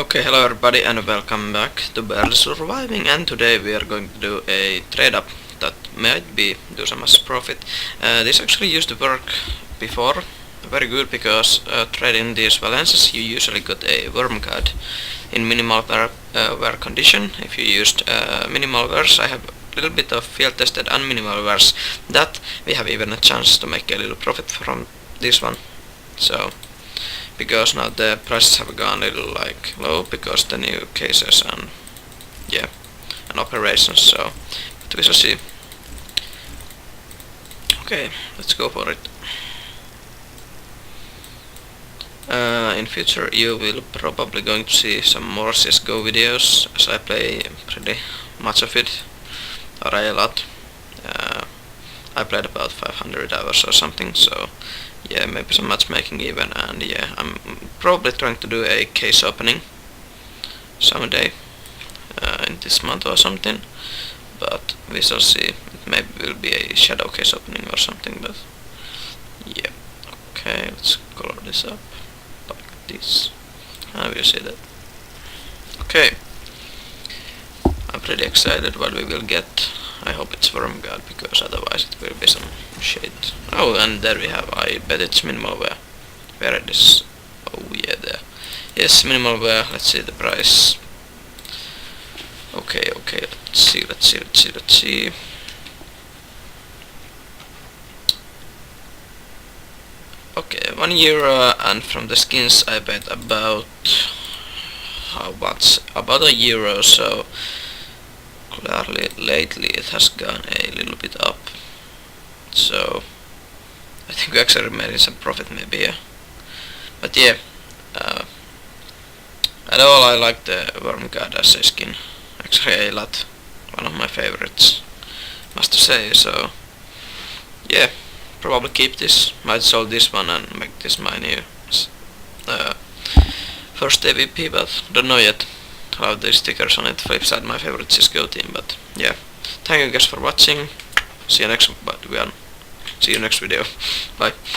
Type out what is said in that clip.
Okay, hello everybody and welcome back to Barely Surviving, and today we are going to do a trade up that might be do some as profit. This actually used to work before very good because trading these balances you usually got a worm card in minimal wear condition. If you used minimal wares, I have a little bit of field tested and minimal wares that we have even a chance to make a little profit from this one. So because now the prices have gone a little low because the new cases and operations, so but we shall see. Okay, let's go for it. In future you will probably going to see some more CSGO videos as I play pretty much of it, or a lot. I played about 500 hours or something, so yeah, maybe some matchmaking even, and yeah, I'm probably trying to do a case opening someday in this month or something, but we shall see. It maybe will be a shadow case opening or something, but yeah. Okay, let's color this up like this. You see that. Okay, I'm pretty excited what we will get. I hope it's worm guard, because otherwise it will be some shit. Oh, and there we have, I bet it's minimal wear. Where it is? Oh yeah, there. Yes, minimal wear. Let's see the price. Okay, let's see. Okay, €1, and from the skins I bet about how much? About €1, so clearly lately it has gone a little bit up, so I think we actually made some profit maybe, yeah. But yeah, at all I like the worm guard as a skin, actually a lot, one of my favorites, must say. So yeah, probably keep this, might sell this one and make this my new first AVP, but don't know yet. I love the stickers on it. Flipside my favorite CSGO team, but yeah. Thank you guys for watching. See you next video. Bye.